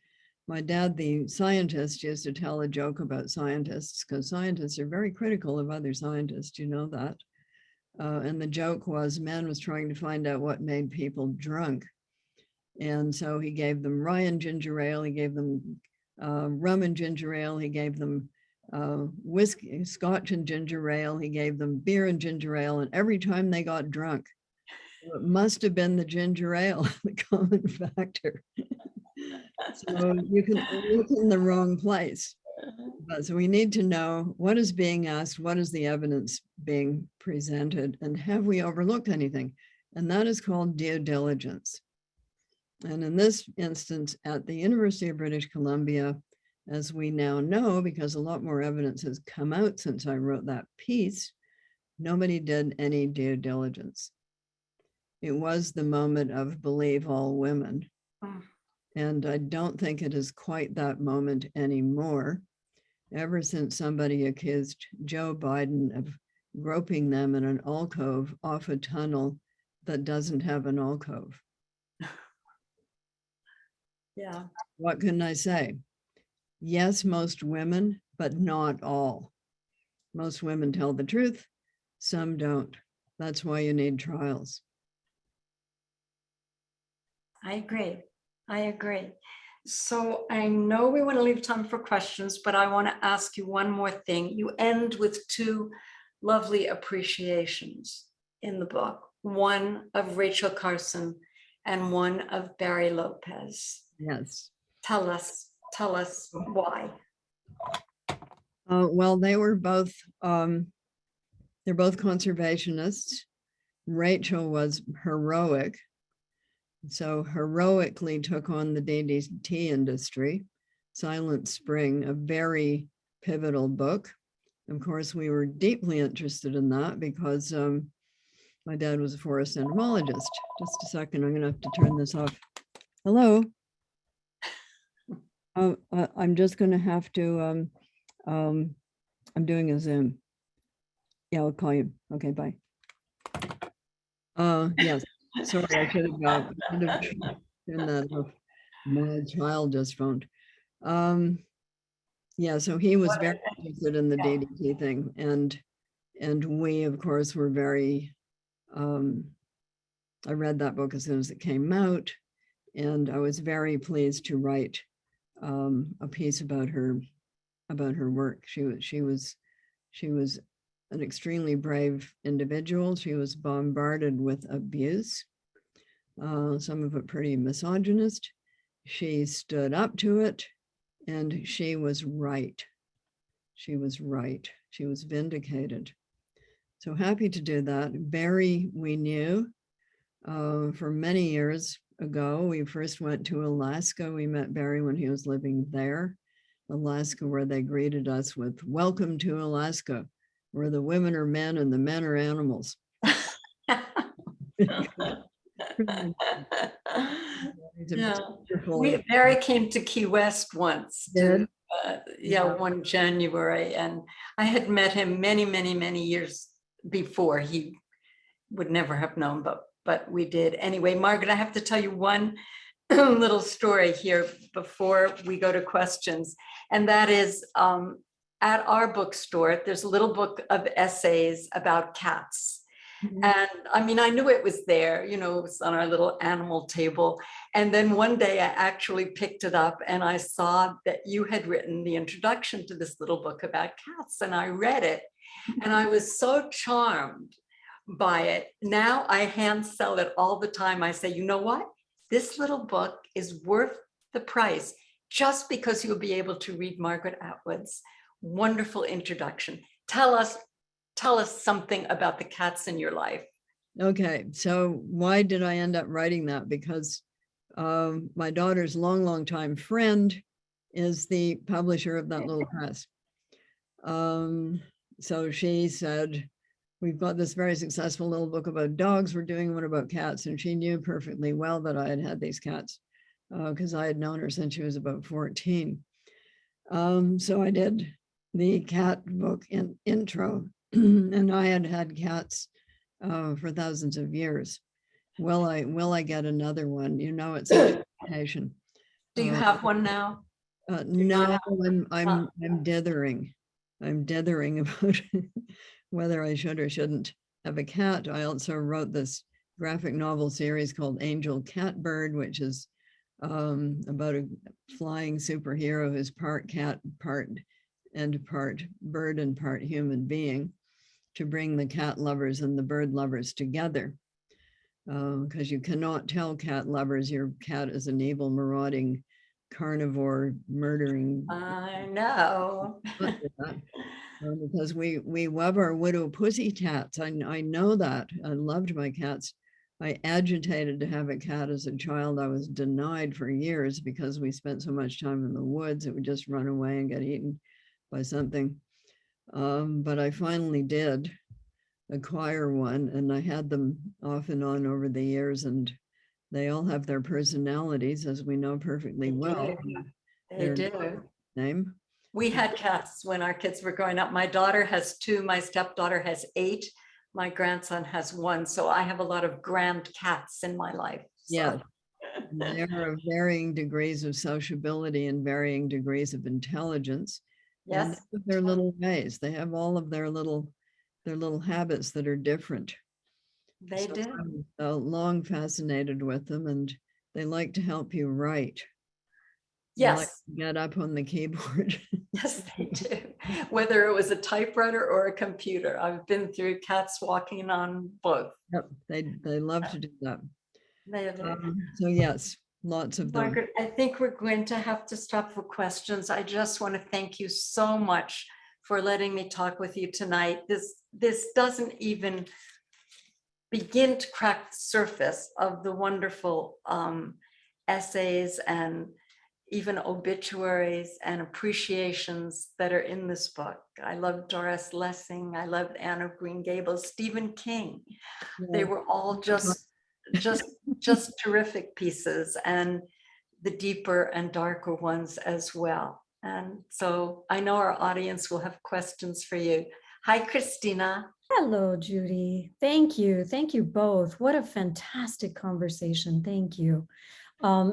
My dad, the scientist, used to tell a joke about scientists, because scientists are very critical of other scientists, you know that. And the joke was, man was trying to find out what made people drunk. And so he gave them rye and ginger ale. He gave them rum and ginger ale. He gave them whiskey, scotch and ginger ale. He gave them beer and ginger ale. And every time they got drunk, it must have been the ginger ale, the common factor. So you can look in the wrong place. So we need to know what is being asked, what is the evidence being presented, and have we overlooked anything? And that is called due diligence. And in this instance, at the University of British Columbia, as we now know, because a lot more evidence has come out since I wrote that piece, nobody did any due diligence. It was the moment of believe all women. And I don't think it is quite that moment anymore. Ever since somebody accused Joe Biden of groping them in an alcove off a tunnel that doesn't have an alcove. Yeah. What can I say? Yes, most women, but not all. Most women tell the truth, some don't. That's why you need trials. I agree. I agree. So I know we want to leave time for questions, but I want to ask you one more thing. You end with two lovely appreciations in the book, one of Rachel Carson and one of Barry Lopez. Yes. Tell us why. Well, they were both, they're both conservationists. Rachel was heroic. So heroically took on the DDT industry. Silent Spring, a very pivotal book. Of course, we were deeply interested in that because my dad was a forest entomologist. Just a second, I'm gonna have to turn this off. Hello. I'm just gonna have to, I'm doing a Zoom. Yeah, I'll call you. Okay, bye. Yes. Sorry, I should have turned that off. My child just phoned. Yeah, so he was very interested in the DDT thing, and we, of course, were very. I read that book as soon as it came out, and I was very pleased to write a piece about her work. She was an extremely brave individual. She was bombarded with abuse, some of it pretty misogynist. She stood up to it, and she was right. She was right. She was vindicated. So happy to do that. Barry, we knew for many years ago. We first went to Alaska. We met Barry when he was living there, Alaska, where they greeted us with "Welcome to Alaska, where the women are men and the men are animals." Yeah. Barry came to Key West once. One January, and I had met him many years before. He would never have known, but we did. Anyway, Margaret, I have to tell you one little story here before we go to questions, and that is at our bookstore, there's a little book of essays about cats. Mm-hmm. And I mean, I knew it was there, it was on our little animal table. And then one day I actually picked it up and I saw that you had written the introduction to this little book about cats, and I read it and I was so charmed by it. Now I hand sell it all the time. I say, you know what? This little book is worth the price just because you'll be able to read Margaret Atwood's wonderful introduction. Tell us something about the cats in your life. Okay, so why did I end up writing that? Because my daughter's long time friend is the publisher of that little press. So she said, we've got this very successful little book about dogs. We're doing one about cats. And she knew perfectly well that I had these cats because I had known her since she was about 14. So I did the cat book intro, and I had cats for thousands of years. Will I get another one? It's an education. Do you have one now? No, I'm dithering. I'm dithering about whether I should or shouldn't have a cat. I also wrote this graphic novel series called Angel Catbird, which is about a flying superhero who's part cat, part bird and part human being, to bring the cat lovers and the bird lovers together. Because you cannot tell cat lovers your cat is an evil, marauding, carnivore, murdering. I know. Because we love our widow pussy cats. I know that. I loved my cats. I agitated to have a cat as a child. I was denied for years because we spent so much time in the woods. It would just run away and get eaten by something. But I finally did acquire one, and I had them off and on over the years, and they all have their personalities, as we know perfectly well. They do. Name. We had cats when our kids were growing up. My daughter has 2, my stepdaughter has 8, my grandson has 1. So I have a lot of grand cats in my life. Yeah. There are varying degrees of sociability and varying degrees of intelligence. Yes. And their little ways. They have all of their little habits that are different. They do. I'm long fascinated with them, and they like to help you write. Yes. Like to get up on the keyboard. Yes, they do. Whether it was a typewriter or a computer. I've been through cats walking on both. Yep, they love to do that. They do. So yes, lots of them. Margaret, I think we're going to have to stop for questions. I just want to thank you so much for letting me talk with you tonight. This doesn't even begin to crack the surface of the wonderful essays and even obituaries and appreciations that are in this book. I love Doris Lessing. I loved Anne of Green Gables, Stephen King. Yeah. They were all just terrific pieces, and the deeper and darker ones as well. And so I know our audience will have questions for you. Hi, Christina. Hello, Judy. Thank you. Thank you both. What a fantastic conversation. Thank you.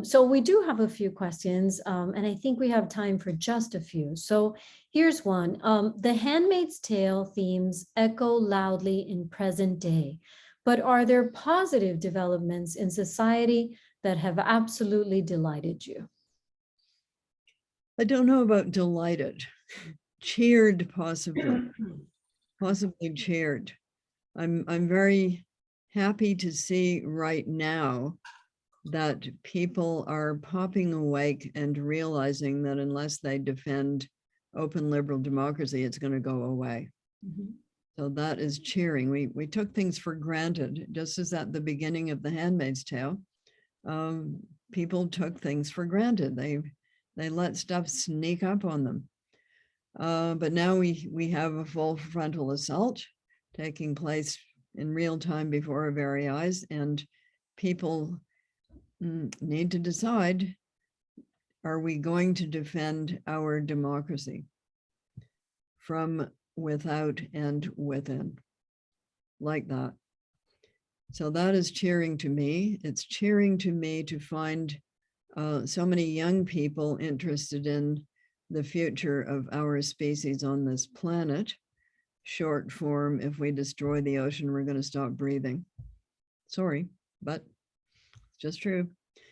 So we do have a few questions, and I think we have time for just a few. So here's one. The Handmaid's Tale themes echo loudly in present day, but are there positive developments in society that have absolutely delighted you? I don't know about delighted, cheered possibly, possibly cheered. I'm very happy to see right now that people are popping awake and realizing that unless they defend open liberal democracy, it's going to go away. Mm-hmm. So that is cheering. We took things for granted, just as at the beginning of The Handmaid's Tale. People took things for granted. They let stuff sneak up on them. But now we have a full frontal assault taking place in real time before our very eyes, and people need to decide, are we going to defend our democracy from without and within, like that? So that is cheering to me. It's cheering to me to find so many young people interested in the future of our species on this planet. Short form, if we destroy the ocean, we're going to stop breathing. Sorry, but just true.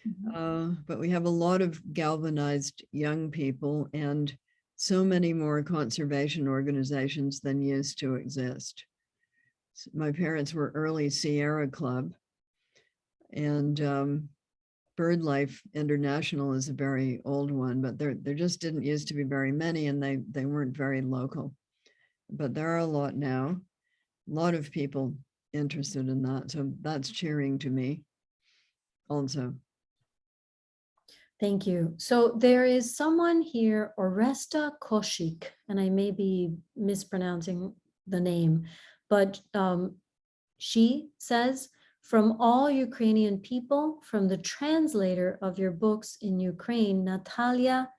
Mm-hmm. But we have a lot of galvanized young people and so many more conservation organizations than used to exist. My parents were early Sierra Club, and BirdLife International is a very old one, but there just didn't used to be very many, and they weren't very local. But there are a lot now, a lot of people interested in that. So that's cheering to me also. Thank you. So there is someone here, Oresta Koshik, and I may be mispronouncing the name, but she says, from all Ukrainian people, from the translator of your books in Ukraine, Natalia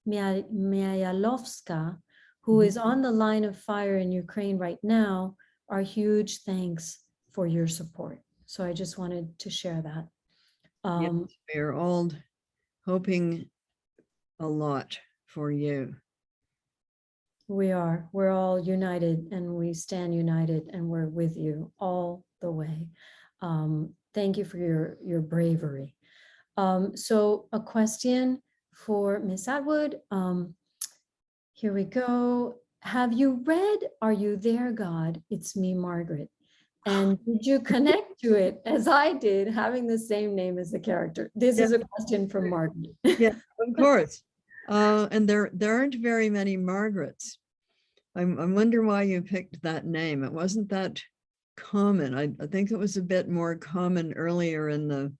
Myalovska, who is on the line of fire in Ukraine right now, our huge thanks for your support. So I just wanted to share that. Yes, we are all hoping a lot for you. We're all united, and we stand united, and we're with you all the way. Thank you for your bravery. So a question for Miss Atwood. Here we go. Have you read Are You There, God? It's Me, Margaret. And did you connect to it as I did, having the same name as the character? This is a question from Margaret. Yeah, of course. And there aren't very many Margarets. I wonder why you picked that name. It wasn't that common. I think it was a bit more common earlier in the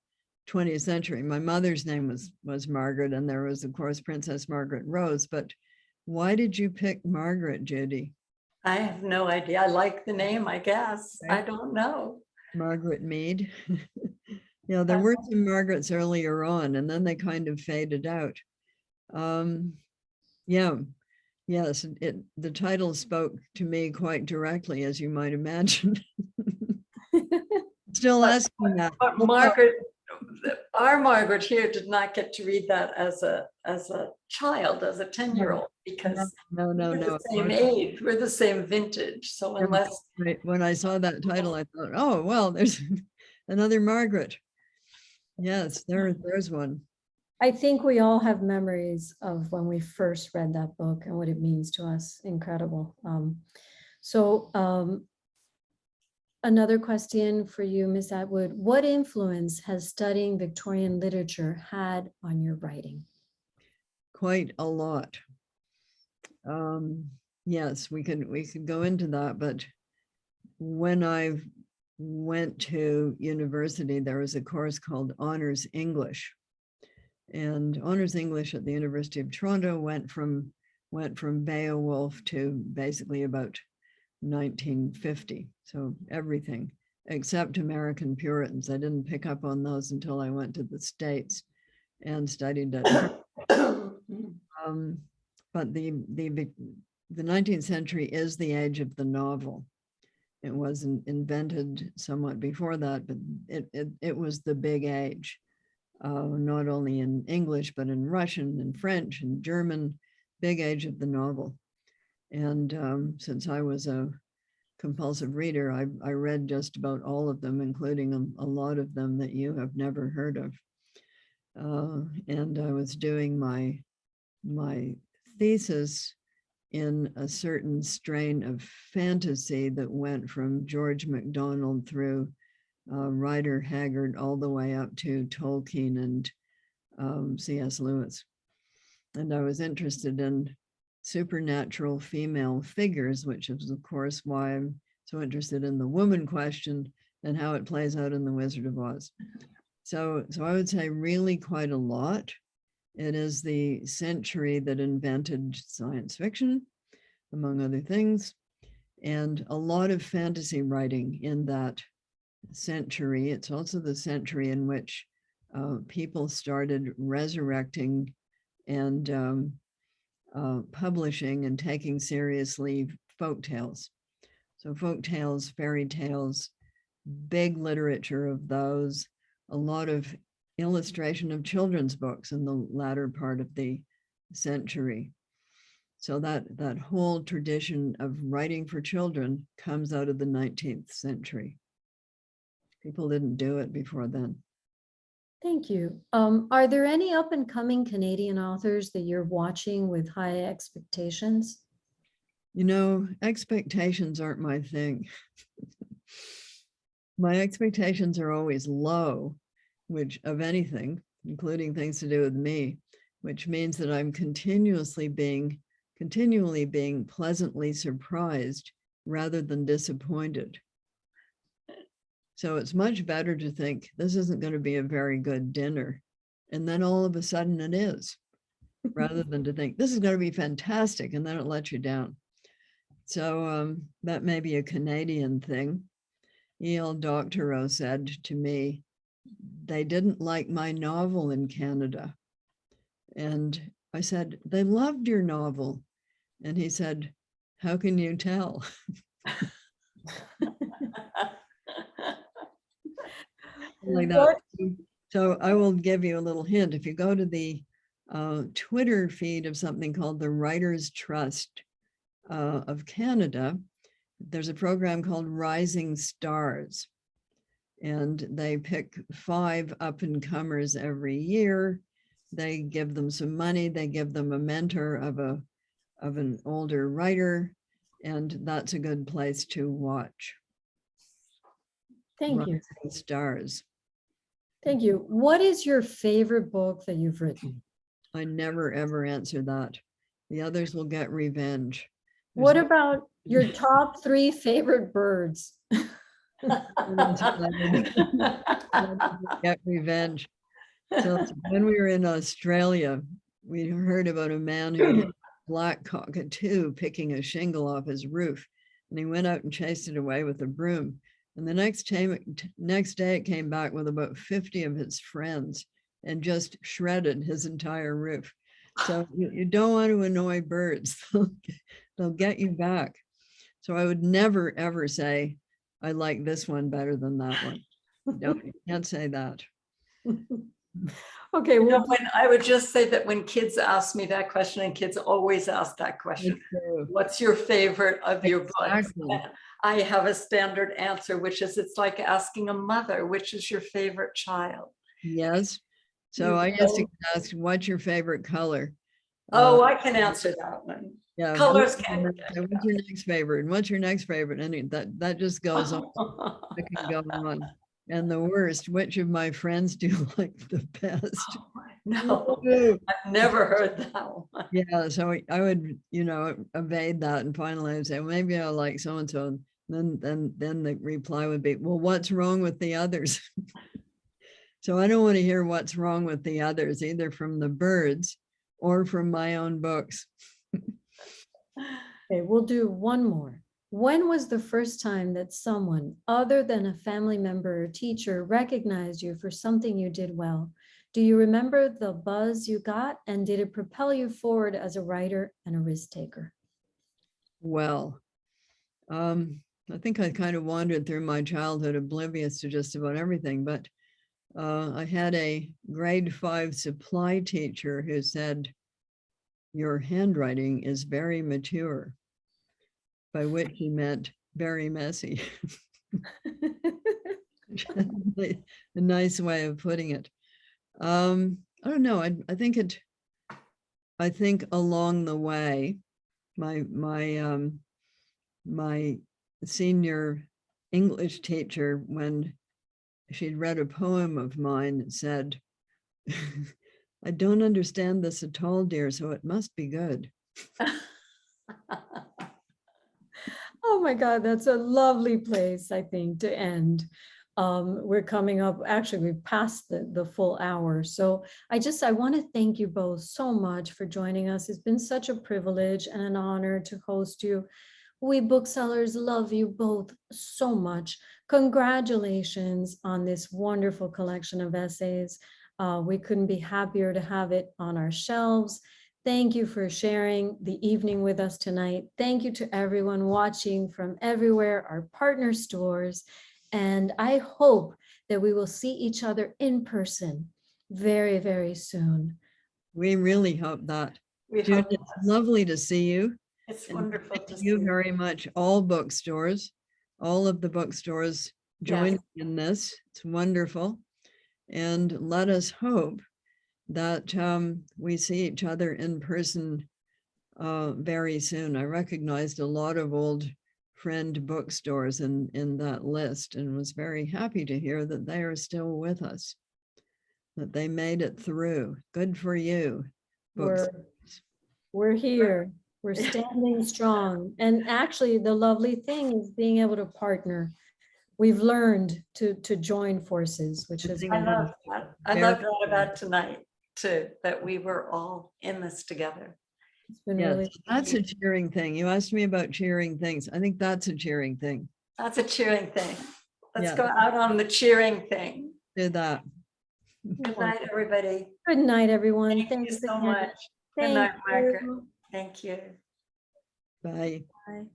20th century. My mother's name was Margaret, and there was, of course, Princess Margaret Rose. But why did you pick Margaret, Judy? I have no idea. I like the name, I guess. Okay. I don't know. Margaret Mead. Yeah, there were some Margarets earlier on, and then they kind of faded out. Yeah, yes, the title spoke to me quite directly, as you might imagine. Still asking that. But Margaret, our Margaret here did not get to read that as a child, as a 10-year-old, because No. we're the same age, we're the same vintage. So unless Right. When I saw that title, I thought, oh, well, there's another Margaret. Yes, there's one. I think we all have memories of when we first read that book and what it means to us. Incredible. Another question for you, Ms. Atwood. What influence has studying Victorian literature had on your writing? Quite a lot. Yes, we could go into that, but when I went to university, there was a course called Honors English. And Honors English at the University of Toronto went from Beowulf to basically about 1950. So everything except American Puritans. I didn't pick up on those until I went to the States and studied at but the 19th century is the age of the novel. It wasn't invented somewhat before that, but it was the big age, not only in English, but in Russian and French and German, big age of the novel. And since I was a compulsive reader, I read just about all of them, including a lot of them that you have never heard of. And I was doing my thesis in a certain strain of fantasy that went from George MacDonald through Rider Haggard all the way up to Tolkien and C.S. Lewis. And I was interested in supernatural female figures, which is, of course, why I'm so interested in the woman question and how it plays out in The Wizard of Oz. So I would say really quite a lot. It is the century that invented science fiction, among other things, and a lot of fantasy writing in that century. It's also the century in which people started resurrecting and publishing and taking seriously folk tales. So folk tales, fairy tales, big literature of those, a lot of illustration of children's books in the latter part of the century. So that whole tradition of writing for children comes out of the 19th century. People didn't do it before then. Thank you. Are there any up and coming Canadian authors that you're watching with high expectations? You know, expectations aren't my thing. My expectations are always low, which of anything, including things to do with me, which means that I'm continually being pleasantly surprised rather than disappointed. So it's much better to think this isn't going to be a very good dinner, and then all of a sudden it is, rather than to think this is going to be fantastic, and then it lets you down. So that may be a Canadian thing. E.L. Doctorow said to me, they didn't like my novel in Canada. And I said, they loved your novel. And he said, how can you tell? Like that. So I will give you a little hint. If you go to the Twitter feed of something called the Writers' Trust of Canada, there's a program called Rising Stars. and they pick 5 up-and-comers every year. They give them some money, they give them a mentor of an older writer, and that's a good place to watch. Thank you. Rising Stars. Thank you. What is your favorite book that you've written? I never ever answer that. The others will get revenge. What about your top 3 favorite birds? Get revenge. So when we were in Australia, we heard about a man who had a black cockatoo picking a shingle off his roof, and he went out and chased it away with a broom. And the next day it came back with about 50 of his friends and just shredded his entire roof. So you don't want to annoy birds. They'll get you back. So I would never, ever say, I like this one better than that one. No, you can't say that. Okay, You know, well, when I would just say that when kids ask me that question, and kids always ask that question, what's your favorite of your books? Exactly. I have a standard answer, which is it's like asking a mother, which is your favorite child? Yes. So You I used to don't- ask, what's your favorite color? Oh, I can answer that one. Yeah. Colors What's can. your next favorite? And what's your next favorite? And that just goes on. It can go on. And the worst, which of my friends do you like the best? No, I've never heard that one. Yeah, so I would, evade that, and finally I'd say, well, maybe I like so and so. Then the reply would be, well, what's wrong with the others? So I don't want to hear what's wrong with the others, either from the birds or from my own books. okay, we'll do one more. When was the first time that someone other than a family member or teacher recognized you for something you did well? Do you remember the buzz you got, and did it propel you forward as a writer and a risk taker? Well, I think I kind of wandered through my childhood oblivious to just about everything, but I had a grade 5 supply teacher who said, your handwriting is very mature, by which he meant very messy. A nice way of putting it. I don't know. I think along the way, my senior English teacher, when she'd read a poem of mine, said, I don't understand this at all, dear, so it must be good. Oh my God, that's a lovely place, I think, to end. We're coming up, actually, we've passed the full hour. So I want to thank you both so much for joining us. It's been such a privilege and an honor to host you. We booksellers love you both so much. Congratulations on this wonderful collection of essays. We couldn't be happier to have it on our shelves. Thank you for sharing the evening with us tonight. Thank you to everyone watching from everywhere, our partner stores. And I hope that we will see each other in person very, very soon. We really hope that. We Judy, hope it's lovely to see you. it's And wonderful thank to see you very much, all bookstores, all of the bookstores joining in this. It's wonderful. And let us hope that we see each other in person very soon. I recognized a lot of old friend bookstores in that list, and was very happy to hear that they are still with us, that they made it through. Good for you. We're here. We're standing strong. And actually, the lovely thing is being able to partner. We've learned to join forces, which is I love that. I love that about tonight too, that we were all in this together. it's been Yes, really that's a cheering thing. You asked me about cheering things. I think that's a cheering thing. That's a cheering thing. Let's Yeah. go out on the cheering thing. Do that. Good night, everybody. good night, everyone. Thank you Thanks so again. much. Good Thank night, Margaret. you. Thank you. Bye. Bye.